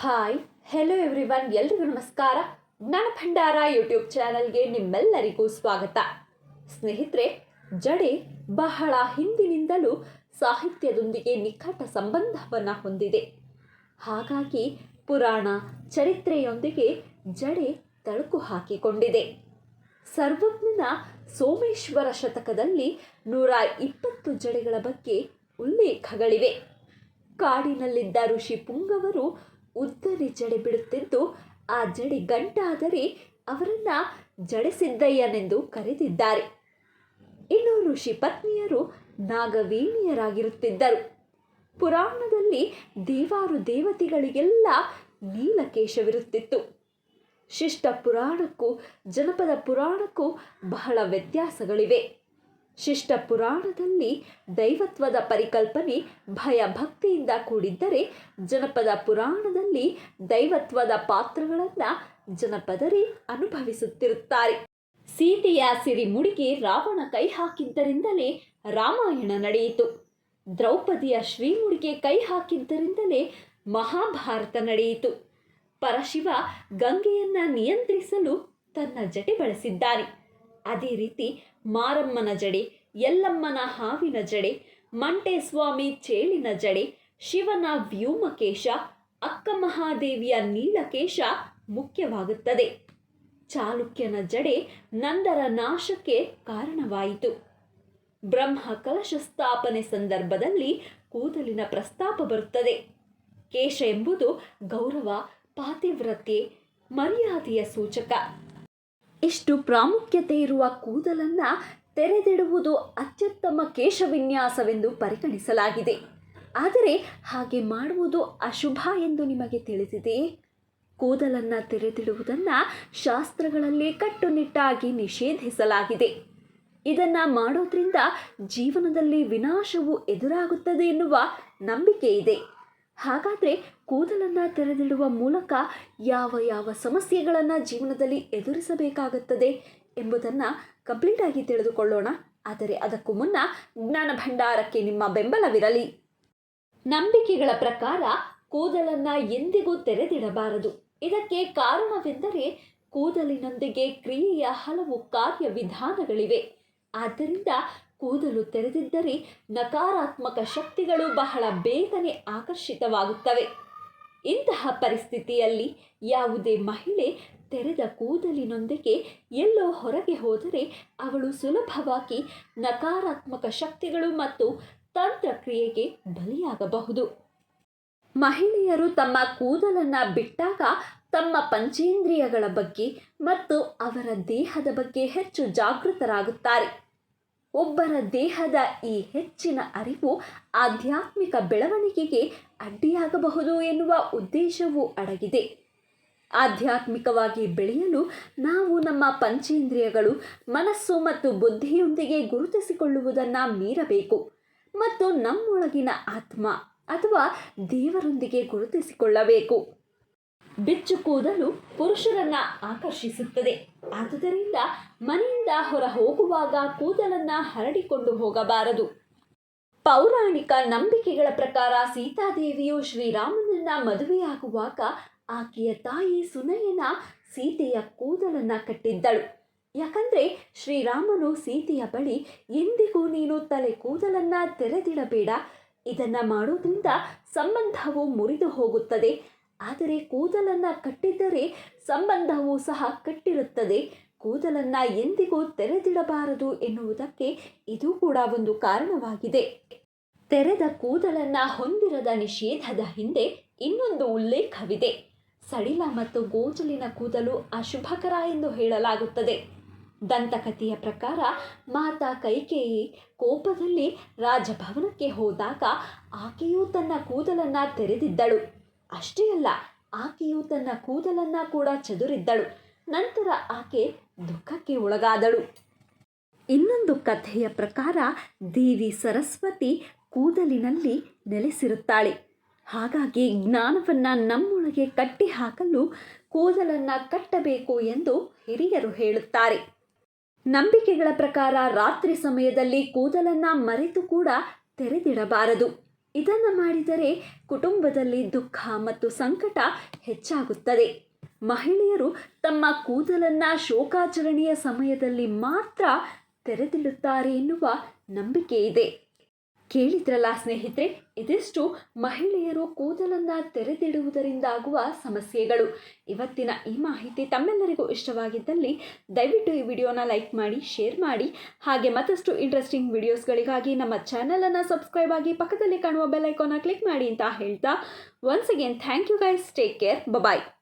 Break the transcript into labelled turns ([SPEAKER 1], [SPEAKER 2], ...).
[SPEAKER 1] Hi hello everyone, ಎಲ್ರಿಗೂ ನಮಸ್ಕಾರ. ಜ್ಞಾನ ಭಂಡಾರ ಯೂಟ್ಯೂಬ್ ಚಾನಲ್ಗೆ ನಿಮ್ಮೆಲ್ಲರಿಗೂ ಸ್ವಾಗತ. ಸ್ನೇಹಿತರೆ, ಜಡೆ ಬಹಳ ಹಿಂದಿನಿಂದಲೂ ಸಾಹಿತ್ಯದೊಂದಿಗೆ ನಿಕಟ ಸಂಬಂಧವನ್ನು ಹೊಂದಿದೆ. ಹಾಗಾಗಿ ಪುರಾಣ ಚರಿತ್ರೆಯೊಂದಿಗೆ ಜಡೆ ತಳುಕು ಹಾಕಿಕೊಂಡಿದೆ. ಸರ್ವಜ್ಞನ ಸೋಮೇಶ್ವರ ಶತಕದಲ್ಲಿ 120 ಜಡೆಗಳ ಬಗ್ಗೆ ಉಲ್ಲೇಖಗಳಿವೆ. ಕಾಡಿನಲ್ಲಿದ್ದ ಋಷಿ ಪುಂಗವರು ಉದ್ದನೆ ಜಡೆ ಬಿಡುತ್ತಿದ್ದು, ಆ ಜಡೆ ಗಂಟಾದರೆ ಅವರನ್ನ ಜಡೆಸಿದ್ದಯ್ಯನೆಂದು ಕರೆದಿದ್ದಾರೆ. ಇನ್ನು ಋಷಿ ಪತ್ನಿಯರು ನಾಗವೇಣಿಯರಾಗಿರುತ್ತಿದ್ದರು. ಪುರಾಣದಲ್ಲಿ ದೇವಾರು ದೇವತೆಗಳಿಗೆಲ್ಲ ನೀಲಕೇಶವಿರುತ್ತಿತ್ತು. ಶಿಷ್ಟ ಪುರಾಣಕ್ಕೂ ಜನಪದ ಪುರಾಣಕ್ಕೂ ಬಹಳ ವ್ಯತ್ಯಾಸಗಳಿವೆ. ಶಿಷ್ಟ ಪುರಾಣದಲ್ಲಿ ದೈವತ್ವದ ಪರಿಕಲ್ಪನೆ ಭಯ ಭಕ್ತಿಯಿಂದ ಕೂಡಿದ್ದರೆ, ಜನಪದ ಪುರಾಣದಲ್ಲಿ ದೈವತ್ವದ ಪಾತ್ರಗಳನ್ನು ಜನಪದರೇ ಅನುಭವಿಸುತ್ತಿರುತ್ತಾರೆ. ಸೀತೆಯ ಸಿರಿಮುಡಿಗೆ ರಾವಣ ಕೈ ಹಾಕಿದ್ದರಿಂದಲೇ ರಾಮಾಯಣ ನಡೆಯಿತು. ದ್ರೌಪದಿಯ ಶ್ರೀಮುಡಿಗೆ ಕೈ ಹಾಕಿದ್ದರಿಂದಲೇ ಮಹಾಭಾರತ ನಡೆಯಿತು. ಪರಶಿವ ಗಂಗೆಯನ್ನ ನಿಯಂತ್ರಿಸಲು ತನ್ನ ಜಟೆ ಬಳಸಿದ್ದಾನೆ. ಅದೇ ರೀತಿ ಮಾರಮ್ಮನ ಜಡೆ, ಯಲ್ಲಮ್ಮನ ಹಾವಿನ ಜಡೆ, ಮಂಟೇಸ್ವಾಮಿ ಚೇಳಿನ ಜಡೆ, ಶಿವನ ವ್ಯೋಮಕೇಶ, ಅಕ್ಕ ಮಹಾದೇವಿಯ ನೀಲಕೇಶ ಮುಖ್ಯವಾಗುತ್ತದೆ. ಚಾಲುಕ್ಯನ ಜಡೆ ನಂದರ ನಾಶಕ್ಕೆ ಕಾರಣವಾಯಿತು. ಬ್ರಹ್ಮ ಕಲಶ ಸ್ಥಾಪನೆ ಸಂದರ್ಭದಲ್ಲಿ ಕೂದಲಿನ ಪ್ರಸ್ತಾಪ ಬರುತ್ತದೆ. ಕೇಶ ಎಂಬುದು ಗೌರವ, ಪಾತಿವ್ರತ್ಯೆ, ಮರ್ಯಾದೆಯ ಸೂಚಕ. ಇಷ್ಟು ಪ್ರಾಮುಖ್ಯತೆ ಇರುವ ಕೂದಲನ್ನು ತೆರೆದಿಡುವುದು ಅತ್ಯುತ್ತಮ ಕೇಶವಿನ್ಯಾಸವೆಂದು ಪರಿಗಣಿಸಲಾಗಿದೆ. ಆದರೆ ಹಾಗೆ ಮಾಡುವುದು ಅಶುಭ ಎಂದು ನಿಮಗೆ ತಿಳಿದಿದೆಯೇ? ಕೂದಲನ್ನು ತೆರೆದಿಡುವುದನ್ನು ಶಾಸ್ತ್ರಗಳಲ್ಲಿ ಕಟ್ಟುನಿಟ್ಟಾಗಿ ನಿಷೇಧಿಸಲಾಗಿದೆ. ಇದನ್ನು ಮಾಡೋದ್ರಿಂದ ಜೀವನದಲ್ಲಿ ವಿನಾಶವು ಎದುರಾಗುತ್ತದೆ ಎನ್ನುವ ನಂಬಿಕೆ ಇದೆ. ಹಾಗಾದರೆ ಕೂದಲನ್ನು ತೆರೆದಿಡುವ ಮೂಲಕ ಯಾವ ಯಾವ ಸಮಸ್ಯೆಗಳನ್ನು ಜೀವನದಲ್ಲಿ ಎದುರಿಸಬೇಕಾಗುತ್ತದೆ ಎಂಬುದನ್ನು ಕಂಪ್ಲೀಟಾಗಿ ತಿಳಿದುಕೊಳ್ಳೋಣ. ಆದರೆ ಅದಕ್ಕೂ ಮುನ್ನ ಜ್ಞಾನ ಭಂಡಾರಕ್ಕೆ ನಿಮ್ಮ ಬೆಂಬಲವಿರಲಿ. ನಂಬಿಕೆಗಳ ಪ್ರಕಾರ ಕೂದಲನ್ನು ಎಂದಿಗೂ ತೆರೆದಿಡಬಾರದು. ಇದಕ್ಕೆ ಕಾರಣವೆಂದರೆ ಕೂದಲಿನೊಂದಿಗೆ ಕ್ರಿಯೆಯ ಹಲವು ಕಾರ್ಯವಿಧಾನಗಳಿವೆ. ಆದ್ದರಿಂದ ಕೂದಲು ತೆರೆದಿದ್ದರೆ ನಕಾರಾತ್ಮಕ ಶಕ್ತಿಗಳು ಬಹಳ ಬೇಗನೆ ಆಕರ್ಷಿತವಾಗುತ್ತವೆ. ಇಂತಹ ಪರಿಸ್ಥಿತಿಯಲ್ಲಿ ಯಾವುದೇ ಮಹಿಳೆ ತೆರೆದ ಕೂದಲಿನೊಂದಿಗೆ ಎಲ್ಲೋ ಹೊರಗೆ ಹೋದರೆ ಅವಳು ಸುಲಭವಾಗಿ ನಕಾರಾತ್ಮಕ ಶಕ್ತಿಗಳು ಮತ್ತು ತಂತ್ರಕ್ರಿಯೆಗೆ ಬಲಿಯಾಗಬಹುದು. ಮಹಿಳೆಯರು ತಮ್ಮ ಕೂದಲನ್ನು ಬಿಟ್ಟಾಗ ತಮ್ಮ ಪಂಚೇಂದ್ರಿಯಗಳ ಬಗ್ಗೆ ಮತ್ತು ಅವರ ದೇಹದ ಬಗ್ಗೆ ಹೆಚ್ಚು ಜಾಗೃತರಾಗುತ್ತಾರೆ. ಒಬ್ಬರ ದೇಹದ ಈ ಹೆಚ್ಚಿನ ಅರಿವು ಆಧ್ಯಾತ್ಮಿಕ ಬೆಳವಣಿಗೆಗೆ ಅಡ್ಡಿಯಾಗಬಹುದು ಎನ್ನುವ ಉದ್ದೇಶವೂ ಅಡಗಿದೆ. ಆಧ್ಯಾತ್ಮಿಕವಾಗಿ ಬೆಳೆಯಲು ನಾವು ನಮ್ಮ ಪಂಚೇಂದ್ರಿಯಗಳು, ಮನಸ್ಸು ಮತ್ತು ಬುದ್ಧಿಯೊಂದಿಗೆ ಗುರುತಿಸಿಕೊಳ್ಳುವುದನ್ನು ಮೀರಬೇಕು ಮತ್ತು ನಮ್ಮೊಳಗಿನ ಆತ್ಮ ಅಥವಾ ದೇವರೊಂದಿಗೆ ಗುರುತಿಸಿಕೊಳ್ಳಬೇಕು. ಬಿಚ್ಚು ಕೂದಲು ಪುರುಷರನ್ನ ಆಕರ್ಷಿಸುತ್ತದೆ. ಆದುದರಿಂದ ಮನೆಯಿಂದ ಹೊರ ಹೋಗುವಾಗ ಕೂದಲನ್ನು ಹರಡಿಕೊಂಡು ಹೋಗಬಾರದು. ಪೌರಾಣಿಕ ನಂಬಿಕೆಗಳ ಪ್ರಕಾರ ಸೀತಾದೇವಿಯು ಶ್ರೀರಾಮನನ್ನ ಮದುವೆಯಾಗುವಾಗ ಆಕೆಯ ತಾಯಿ ಸುನಯನ ಸೀತೆಯ ಕೂದಲನ್ನು ಕಟ್ಟಿದ್ದಳು. ಯಾಕಂದರೆ ಶ್ರೀರಾಮನು ಸೀತೆಯ ಬಳಿ ಎಂದಿಗೂ ನೀನು ತಲೆ ಕೂದಲನ್ನು ತೆರೆದಿಡಬೇಡ, ಇದನ್ನು ಮಾಡೋದ್ರಿಂದ ಸಂಬಂಧವು ಮುರಿದು ಹೋಗುತ್ತದೆ. ಆದರೆ ಕೂದಲನ್ನು ಕಟ್ಟಿದ್ದರೆ ಸಂಬಂಧವೂ ಸಹ ಕಟ್ಟಿರುತ್ತದೆ. ಕೂದಲನ್ನು ಎಂದಿಗೂ ತೆರೆದಿಡಬಾರದು ಎನ್ನುವುದಕ್ಕೆ ಇದು ಕೂಡ ಒಂದು ಕಾರಣವಾಗಿದೆ. ತೆರೆದ ಕೂದಲನ್ನು ಹೊಂದಿರದ ನಿಷೇಧದ ಹಿಂದೆ ಇನ್ನೊಂದು ಉಲ್ಲೇಖವಿದೆ. ಸಡಿಲ ಮತ್ತು ಗೋಜಲಿನ ಕೂದಲು ಅಶುಭಕರ ಎಂದು ಹೇಳಲಾಗುತ್ತದೆ. ದಂತಕಥೆಯ ಪ್ರಕಾರ ಮಾತಾ ಕೈಕೇಯಿ ಕೋಪದಲ್ಲಿ ರಾಜಭವನಕ್ಕೆ ಹೋದಾಗ ಆಕೆಯು ತನ್ನ ಕೂದಲನ್ನು ತೆರೆದಿದ್ದಳು. ಅಷ್ಟೇ ಅಲ್ಲ, ಆಕೆಯು ತನ್ನ ಕೂದಲನ್ನು ಕೂಡ ಚದುರಿದ್ದಳು. ನಂತರ ಆಕೆ ದುಃಖಕ್ಕೆ ಒಳಗಾದಳು. ಇನ್ನೊಂದು ಕಥೆಯ ಪ್ರಕಾರ ದೇವಿ ಸರಸ್ವತಿ ಕೂದಲಿನಲ್ಲಿ ನೆಲೆಸಿರುತ್ತಾಳೆ. ಹಾಗಾಗಿ ಜ್ಞಾನವನ್ನು ನಮ್ಮೊಳಗೆ ಕಟ್ಟಿ ಹಾಕಲು ಕೂದಲನ್ನು ಕಟ್ಟಬೇಕು ಎಂದು ಹಿರಿಯರು ಹೇಳುತ್ತಾರೆ. ನಂಬಿಕೆಗಳ ಪ್ರಕಾರ ರಾತ್ರಿ ಸಮಯದಲ್ಲಿ ಕೂದಲನ್ನು ಮರೆತು ಕೂಡ ತೆರೆದಿಡಬಾರದು. ಇದನ್ನು ಮಾಡಿದರೆ ಕುಟುಂಬದಲ್ಲಿ ದುಃಖ ಮತ್ತು ಸಂಕಟ ಹೆಚ್ಚಾಗುತ್ತದೆ. ಮಹಿಳೆಯರು ತಮ್ಮ ಕೂದಲನ್ನು ಶೋಕಾಚರಣೆಯ ಸಮಯದಲ್ಲಿ ಮಾತ್ರ ತೆರೆದಿಡುತ್ತಾರೆ ಎನ್ನುವ ನಂಬಿಕೆ ಇದೆ. ಕೇಳಿದ್ರಲ್ಲ ಸ್ನೇಹಿತರೆ, ಇದಿಷ್ಟು ಮಹಿಳೆಯರು ಕೂದಲನ್ನು ತೆರೆದಿಡುವುದರಿಂದಾಗುವ ಸಮಸ್ಯೆಗಳು. ಇವತ್ತಿನ ಈ ಮಾಹಿತಿ ತಮ್ಮೆಲ್ಲರಿಗೂ ಇಷ್ಟವಾಗಿದ್ದಲ್ಲಿ ದಯವಿಟ್ಟು ಈ ವಿಡಿಯೋನ ಲೈಕ್ ಮಾಡಿ, ಶೇರ್ ಮಾಡಿ. ಹಾಗೆ ಮತ್ತಷ್ಟು ಇಂಟ್ರೆಸ್ಟಿಂಗ್ ವಿಡಿಯೋಸ್ಗಳಿಗಾಗಿ ನಮ್ಮ ಚಾನಲನ್ನು ಸಬ್ಸ್ಕ್ರೈಬ್ ಆಗಿ ಪಕ್ಕದಲ್ಲಿ ಕಾಣುವ ಬೆಲ್ ಐಕಾನ್ನ ಕ್ಲಿಕ್ ಮಾಡಿ ಅಂತ ಹೇಳ್ತಾ, once again thank you guys, take care, bye.